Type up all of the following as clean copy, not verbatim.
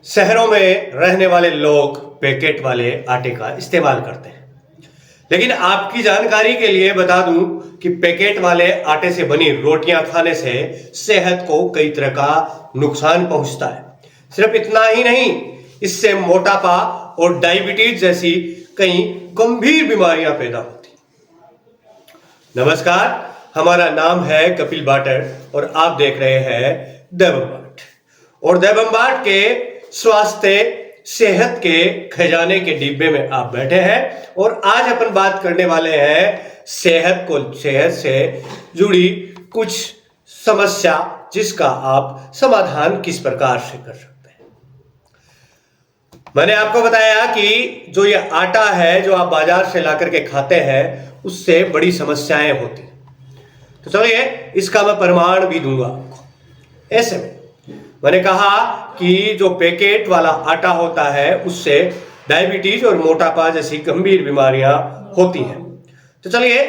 शहरों में रहने वाले लोग पैकेट वाले आटे का इस्तेमाल करते हैं। लेकिन आपकी जानकारी के लिए बता दूं कि पैकेट वाले आटे से बनी रोटियां खाने से सेहत को कई तरह का नुकसान पहुंचता है। सिर्फ इतना ही नहीं, इससे मोटापा और डायबिटीज जैसी कई गंभीर बीमारियां पैदा होती हैं। नमस्कार, हमारा नाम है कपिल बाटर और आप देख रहे हैं दैवम और दैवम के स्वास्थ्य सेहत के खजाने के डिब्बे में आप बैठे हैं। और आज अपन बात करने वाले हैं सेहत से जुड़ी कुछ समस्या जिसका आप समाधान किस प्रकार से कर सकते हैं। मैंने आपको बताया कि जो ये आटा है जो आप बाजार से ला करके खाते हैं उससे बड़ी समस्याएं होती हैं। तो चलिए इसका मैं प्रमाण भी दूंगा आपको। ऐसे में मैंने कहा कि जो पैकेट वाला आटा होता है उससे डायबिटीज और मोटापा जैसी गंभीर बीमारियां होती हैं। तो चलिए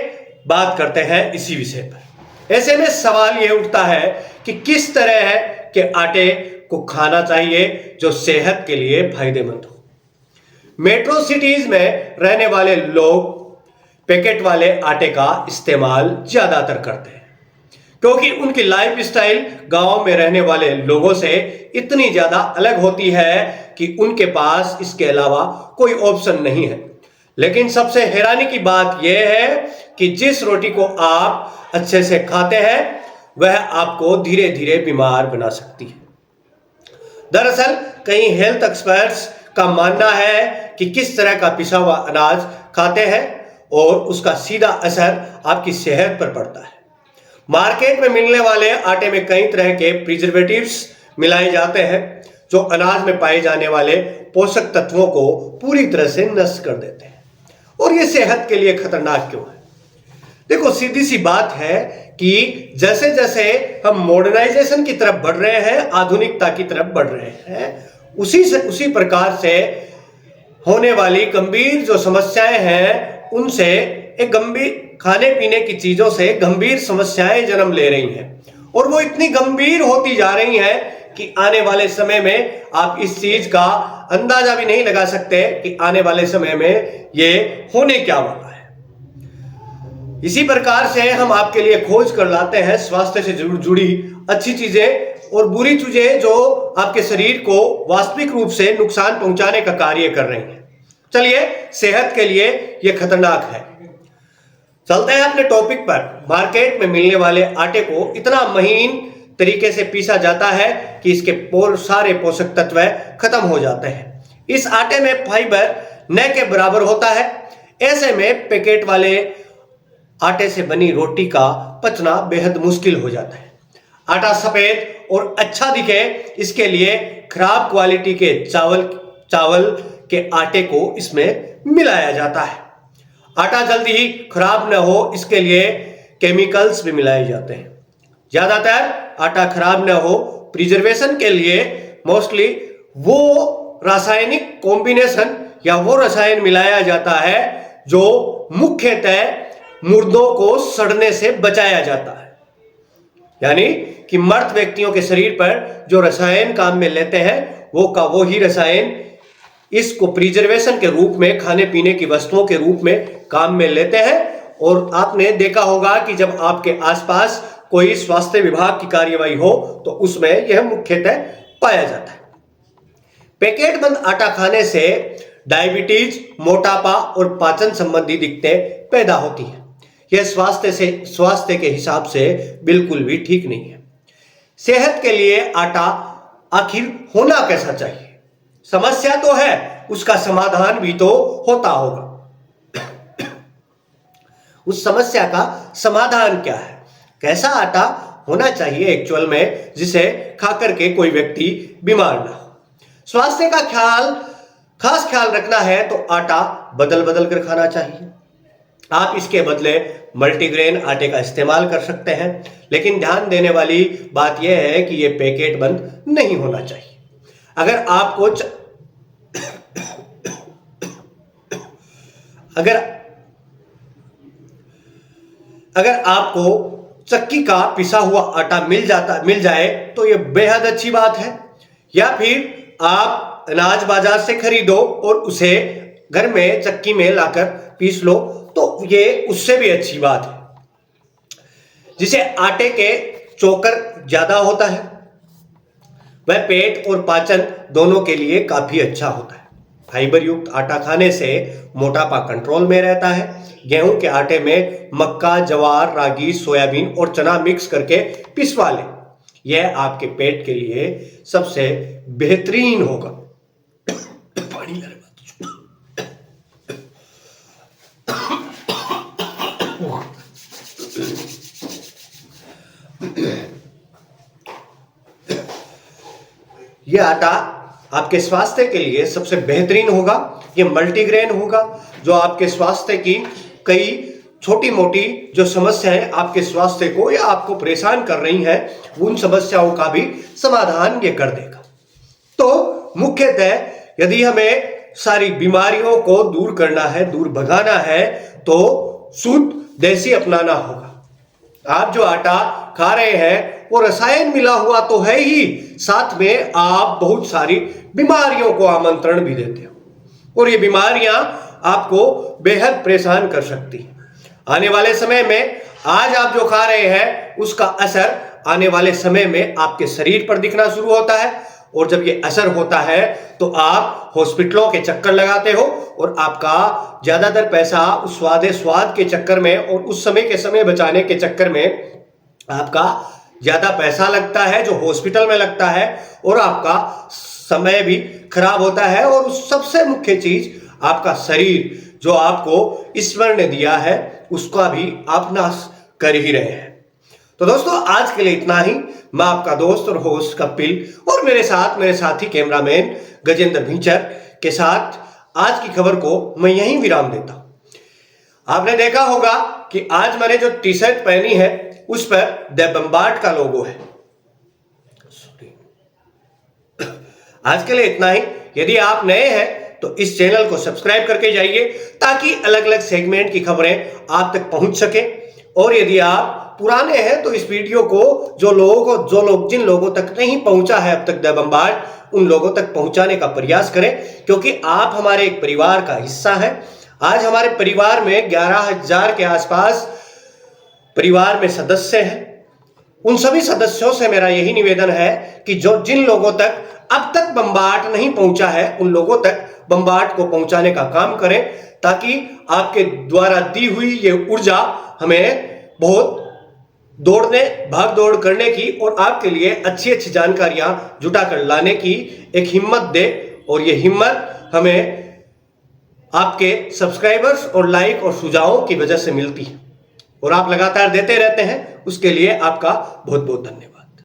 बात करते हैं इसी विषय पर। ऐसे में सवाल यह उठता है कि किस तरह के आटे को खाना चाहिए जो सेहत के लिए फायदेमंद हो। मेट्रो सिटीज में रहने वाले लोग पैकेट वाले आटे का इस्तेमाल ज्यादातर करते हैं क्योंकि उनकी लाइफ स्टाइल गांव में रहने वाले लोगों से इतनी ज्यादा अलग होती है कि उनके पास इसके अलावा कोई ऑप्शन नहीं है। लेकिन सबसे हैरानी की बात यह है कि जिस रोटी को आप अच्छे से खाते हैं वह आपको धीरे धीरे बीमार बना सकती है। दरअसल कई हेल्थ एक्सपर्ट्स का मानना है कि किस तरह का पिसा हुआ अनाज खाते हैं और उसका सीधा असर आपकी सेहत पर पड़ता है। मार्केट में मिलने वाले आटे में कई तरह के प्रिजर्वेटिव्स मिलाए जाते हैं जो अनाज में पाए जाने वाले पोषक तत्वों को पूरी तरह से नष्ट कर देते हैं। और ये सेहत के लिए खतरनाक क्यों है? देखो, सीधी सी बात है कि जैसे जैसे हम मॉडर्नाइजेशन की तरफ बढ़ रहे हैं, आधुनिकता की तरफ बढ़ रहे हैं, उसी प्रकार से होने वाली गंभीर जो समस्याएं हैं उनसे एक गंभीर खाने पीने की चीजों से गंभीर समस्याएं जन्म ले रही हैं और वो इतनी गंभीर होती जा रही हैं कि आने वाले समय में आप इस चीज का अंदाजा भी नहीं लगा सकते कि आने वाले समय में ये होने क्या वाला है। इसी प्रकार से हम आपके लिए खोज कर लाते हैं स्वास्थ्य से जुड़ी अच्छी चीजें और बुरी चीजें जो आपके शरीर को वास्तविक रूप से नुकसान पहुंचाने का कार्य कर रही हैं। चलिए, सेहत के लिए यह खतरनाक है। चलते हैं अपने टॉपिक पर। मार्केट में मिलने वाले आटे को इतना महीन तरीके से पीसा जाता है कि इसके सारे पोषक तत्व खत्म हो जाते हैं। इस आटे में फाइबर न के बराबर होता है। ऐसे में पैकेट वाले आटे से बनी रोटी का पचना बेहद मुश्किल हो जाता है। आटा सफेद और अच्छा दिखे इसके लिए खराब क्वालिटी के चावल के आटे को इसमें मिलाया जाता है। आटा जल्दी ही खराब न हो इसके लिए केमिकल्स भी मिलाए जाते हैं। ज्यादातर आटा खराब न हो प्रिजर्वेशन के लिए मोस्टली वो रासायनिक कॉम्बिनेशन या वो रसायन मिलाया जाता है जो मुख्यतः मुर्दों को सड़ने से बचाया जाता है। यानी कि मर्द व्यक्तियों के शरीर पर जो रसायन काम में लेते हैं वो ही रसायन इसको प्रिजर्वेशन के रूप में खाने पीने की वस्तुओं के रूप में काम में लेते हैं। और आपने देखा होगा कि जब आपके आसपास कोई स्वास्थ्य विभाग की कार्यवाही हो तो उसमें यह मुख्यतः पाया जाता है। पैकेट बंद आटा खाने से डायबिटीज, मोटापा और पाचन संबंधी दिक्कतें पैदा होती हैं। यह स्वास्थ्य के हिसाब से बिल्कुल भी ठीक नहीं है। सेहत के लिए आटा आखिर होना कैसा चाहिए? समस्या तो है, उसका समाधान भी तो होता होगा। उस समस्या का समाधान क्या है? कैसा आटा होना चाहिए एक्चुअल में जिसे खाकर के कोई व्यक्ति बीमार ना हो? स्वास्थ्य का खास ख्याल रखना है तो आटा बदल बदल कर खाना चाहिए। आप इसके बदले मल्टीग्रेन आटे का इस्तेमाल कर सकते हैं। लेकिन ध्यान देने वाली बात यह है कि यह पैकेट बंद नहीं होना चाहिए। अगर आपको चक्की का पिसा हुआ आटा मिल जाए तो यह बेहद अच्छी बात है। या फिर आप अनाज बाजार से खरीदो और उसे घर में चक्की में लाकर पीस लो, तो ये उससे भी अच्छी बात है। जिसे आटे के चोकर ज्यादा होता है, वह पेट और पाचन दोनों के लिए काफी अच्छा होता है। फाइबर युक्त आटा खाने से मोटापा कंट्रोल में रहता है। गेहूं के आटे में मक्का, जवार, रागी, सोयाबीन और चना मिक्स करके पिसवा लें। यह आपके पेट के लिए सबसे बेहतरीन होगा। पानी ले रहा। यह आटा आपके स्वास्थ्य के लिए सबसे बेहतरीन होगा। यह मल्टीग्रेन होगा, जो आपके स्वास्थ्य की कई छोटी मोटी जो समस्याएं आपके स्वास्थ्य को या आपको परेशान कर रही हैं, उन समस्याओं का भी समाधान ये कर देगा। तो मुख्यतः यदि हमें सारी बीमारियों को दूर करना है, दूर भगाना है, तो शुद्ध देसी अपनाना होगा। आप जो आटा खा रहे हैं वो रसायन मिला हुआ तो है ही, साथ में आप बहुत सारी बीमारियों को आमंत्रण भी देते हो और ये बीमारियां आपको बेहद परेशान कर सकती हैं। आने वाले समय में आज आप जो खा रहे हैं उसका असर आने वाले समय में आपके शरीर पर दिखना शुरू होता है, और जब ये असर होता है तो आप हॉस्पिटलों के चक्कर लगाते हो और आपका ज्यादातर पैसा उस स्वाद के चक्कर में और उस समय के समय बचाने के चक्कर में आपका ज्यादा पैसा लगता है जो हॉस्पिटल में लगता है, और आपका समय भी खराब होता है, और सबसे मुख्य चीज आपका शरीर जो आपको ईश्वर ने दिया है उसका भी आप नाश कर ही रहे हैं। तो दोस्तों, आज के लिए इतना ही। मैं आपका दोस्त और होस्ट कपिल और मेरे साथी कैमरामैन गजेंद्र भिंचर के साथ आज की खबर को मैं यहीं विराम देता हूं। आपने देखा होगा कि आज मैंने जो टी शर्ट पहनी है उस पर द बम्बार्ड का लोगो है। आज के लिए इतना ही। यदि आप नए हैं तो इस चैनल को सब्सक्राइब करके जाइए ताकि अलग अलग सेगमेंट की खबरें आप तक पहुंच सके। और यदि आप पुराने हैं तो इस वीडियो को जिन लोगों तक नहीं पहुंचा है अब तक द बम्बार्ड, उन लोगों तक पहुंचाने का प्रयास करें, क्योंकि आप हमारे एक परिवार का हिस्सा है। आज हमारे परिवार में 11,000 के आसपास परिवार में सदस्य हैं। उन सभी सदस्यों से मेरा यही निवेदन है कि जिन लोगों तक अब तक बम्बार्ड नहीं पहुंचा है उन लोगों तक बम्बार्ड को पहुंचाने का काम करें, ताकि आपके द्वारा दी हुई ये ऊर्जा हमें बहुत भाग दौड़ करने की और आपके लिए अच्छी अच्छी जानकारियां जुटा कर लाने की एक हिम्मत दे। और ये हिम्मत हमें आपके सब्सक्राइबर्स और लाइक और सुझावों की वजह से मिलती है, और आप लगातार देते रहते हैं। उसके लिए आपका बहुत बहुत धन्यवाद।